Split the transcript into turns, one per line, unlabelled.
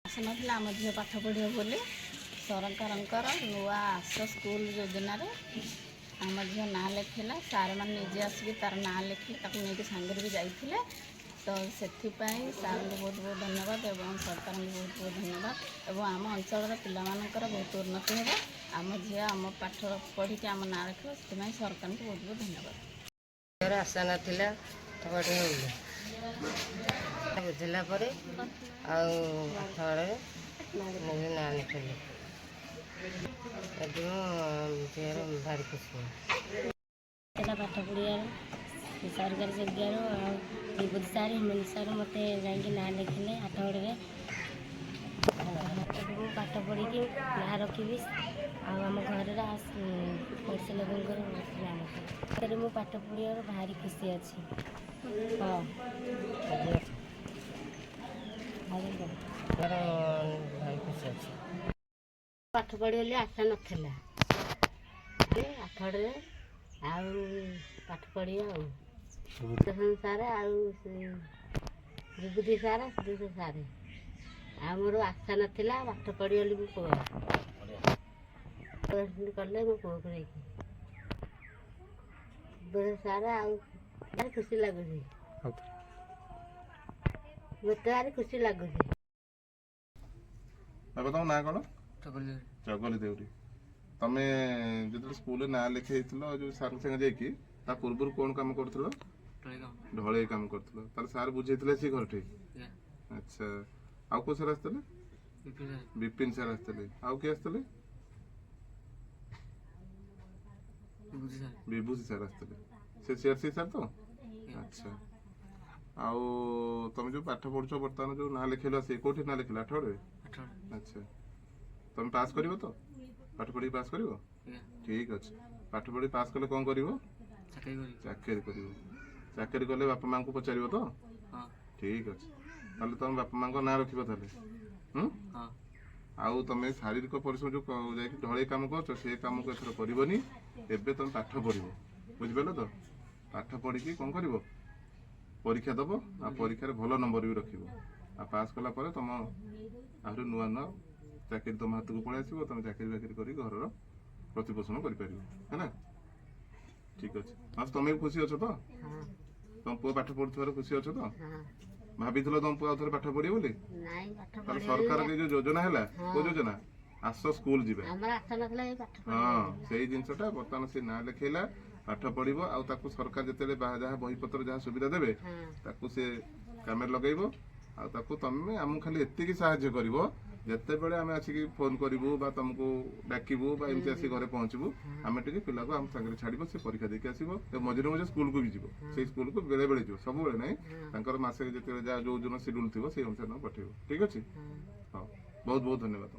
ଆସିନଥିଲା ଆମ ଝିଅ ପାଠ ପଢ଼ିବ ବୋଲି ସରକାରଙ୍କର ନୂଆ ଆସ ସ୍କୁଲ ଯୋଜନାରେ ଆମ ଝିଅ ନାଁ ଲେଖିଲା। ସାର୍ମାନେ ନିଜେ ଆସିକି ତାର ନାଁ ଲେଖିଲେ, ତାକୁ ନେଇକି ସାଙ୍ଗରେ ବି ଯାଇଥିଲେ। ତ ସେଥିପାଇଁ ସାର୍ଙ୍କୁ ବହୁତ ବହୁତ ଧନ୍ୟବାଦ ଏବଂ ସରକାରଙ୍କୁ ବହୁତ ବହୁତ ଧନ୍ୟବାଦ। ଏବଂ ଆମ ଅଞ୍ଚଳର ପିଲାମାନଙ୍କର ବହୁତ ଉନ୍ନତି ହେବ। ଆମ ଝିଅ ଆମ ପାଠ ପଢ଼ିକି ଆମ ନାଁ ରଖିବ, ସେଥିପାଇଁ ସରକାରଙ୍କୁ ବହୁତ ବହୁତ ଧନ୍ୟବାଦ।
ଆଶା ନଥିଲା ବୁଝିଲା ପରେ ଆଉ ପାଠରେ ନାଁ ଲେଖିଲି। ଏବେ ମୋ ଝିଅର ଭାରି ଖୁସି
ପାଠ ପଢ଼ିବାର ସରକାରୀ ସୁବିଧାରୁ ଆଉ ବିଭୂତି ସାର୍ ହିମନ୍ତ ସାର୍ ମୋତେ ଯାଇକି ନାଁ ଲେଖିଲେ ଆଠଗଡ଼ରେ। ମୁଁ ପାଠ ପଢ଼ିକି ନାଁ ରଖିବି ଆଉ ଆମ ଘରର ପଡ଼ିଶା ଲୋକଙ୍କର ନାଁ ରଖିବି। ମୁଁ ପାଠ ପଢ଼ିବାର ଭାରି ଖୁସି ଅଛି। ହଁ
ଭାରି ଖୁସି ଅଛି। ପାଠ ପଢ଼ିବ ବୋଲି ଆଶା ନଥିଲା, ଆଠଗଡ଼ରେ ଆଉ ପାଠ ପଢ଼ିବା ଆଉ ସାର୍ ଆଉ ବିଭୂତି ସାର୍ ସାର୍ ଆଉ ମୋର ଆଶା ନଥିଲା ପାଠ ପଢ଼ିବ ବୋଲି ମୋ ପୁଅ କଲେ ମୋ ପୁଅକୁ ନେଇକି ସାର୍ ଆଉ ଭାରି ଖୁସି ଲାଗୁଛି, ମୋତେ ଭାରି ଖୁସି ଲାଗୁଛି।
ବାବା ତମ ନାଁ କଣ? ଚଗଲି ଦେଉରୀ। ତମେ ଯେତେବେଳେ ସ୍କୁଲରେ ନାଁ ଲେଖେଇଥିଲ ଯୋଉ ସାର୍ଙ୍କ ସାଙ୍ଗେ ଯାଇକି, ତା ପୂର୍ବରୁ କଣ କାମ କରୁଥିଲ? ଢଳେଇ କାମ କରୁଥିଲ। ତାହେଲେ ସାର୍ ବୁଝେଇଥିଲେ ସେ ଘରଠି? ଆଚ୍ଛା। ଆଉ କୋଉ ସାର୍ ଆସିଥିଲେ? ବିପିନ ସାର୍ ଆସିଥିଲେ। ଆଉ କିଏ ଆସିଥିଲେ? ବିଭୂତି ସାର୍ ଆସିଥିଲେ। ସେ ସିଆର୍ସି ସାର୍ ତ? ଆଚ୍ଛା। ଆଉ ତମେ ଯୋଉ ପାଠ ପଢୁଛ ବର୍ତ୍ତମାନ ଯୋଉ ନାଁ ଲେଖେଇଲ, ସେ କୋଉଠି ନାଁ ଲେଖିଲ? ଆଠଗଡ଼ରେ? ଆଚ୍ଛା। ତମେ ପାସ୍ କରିବ ତ? ପାଠ ପଢିକି ପାସ୍ କରିବ? ଠିକ ଅଛି। ପାଠ ପଢି ପାସ୍ କଲେ କଣ କରିବ? ଚାକିରି କରିବ। ଚାକିରି କଲେ ବାପା ମାଙ୍କୁ ପଚାରିବ ତ? ଠିକ ଅଛି। ତାହେଲେ ତମେ ବାପା ମାଙ୍କ ନାଁ ରଖିବ ତାହେଲେ। ଆଉ ତମେ ଶାରୀରିକ ପରିଶ୍ରମ ଯୋଉ ଯାଇକି ଢଳେଇ କାମ କରୁଛ, ସେ କାମକୁ ଏଥର କରିବନି। ଏବେ ତମେ ପାଠ ପଢିବ, ବୁଝିପାରିଲ ତ? ପାଠ ପଢିକି କଣ କରିବ? ପରୀକ୍ଷା ଦବ, ଆଉ ପରୀକ୍ଷାରେ ଭଲ ନମ୍ବର ବି ରଖିବ। ଆଉ ପାସ୍ କଲା ପରେ ତମ ଆହୁରି ନୂଆ ନୂଆ ଚାକିରି ତମ ହାତକୁ ପଳେଇ ଆସିବ। ତମେ ଚାକିରି ବାକିରି କରି ଘରର ପ୍ରତିପୋଷଣ କରିପାରିବ, ହେଲା? ଠିକ ଅଛି। ଆଉ ତମେ ବି ଖୁସି ଅଛ ତ? ତମ ପୁଅ ପାଠ ପଢୁଥିବାର ଖୁସି ଅଛ ତ? ଭାବିଥିଲ ତମ ପୁଅ ଆଉ ଥରେ ପାଠ ପଢିବ ବୋଲି? ତାହେଲେ ସରକାରଙ୍କ ଯୋଉ ଯୋଜନା ହେଲା, କୋଉ ଯୋଜନା? ଆସ ସ୍କୁଲ ଯିବା। ହଁ, ସେଇ ଜିନିଷଟା ବର୍ତ୍ତମାନ ସେ ନାଁ ଲେଖେଇଲା, ପାଠ ପଢିବ। ଆଉ ତାକୁ ସରକାର ଯେତେବେଳେ ଯାହା ବହିପତ୍ର ଯାହା ସୁବିଧା ଦେବେ, ତାକୁ ସେ କାମରେ ଲଗେଇବ। ଆଉ ତାକୁ ତମେ ଆମକୁ ଖାଲି ଏତିକି ସାହାଯ୍ୟ କରିବ, ଯେତେବେଳେ ଆମେ ଆସିକି ଫୋନ କରିବୁ ବା ତମକୁ ଡାକିବୁ ବା ଏମିତି ଆସିକି ଘରେ ପହଞ୍ଚିବୁ, ଆମେ ଟିକେ ପିଲାକୁ ଆମ ସାଙ୍ଗରେ ଛାଡିବ, ସେ ପରୀକ୍ଷା ଦେଇକି ଆସିବ। ମଝିରେ ମଝିରେ ସ୍କୁଲକୁ ବି ଯିବ। ସେଇ ସ୍କୁଲକୁ ବେଳେ ବେଳେ ଯିବ, ସବୁବେଳେ ନାହିଁ। ତାଙ୍କର ମାସରେ ଯେତେବେଳେ ଯାହା ଯୋଉ ଦିନ ସିଡ୍ୟୁଲ ଥିବ, ସେଇ ଅନୁସାରେ ପଠେଇବ। ଠିକ ଅଛି? ହଉ, ବହୁତ ବହୁତ ଧନ୍ୟବାଦ।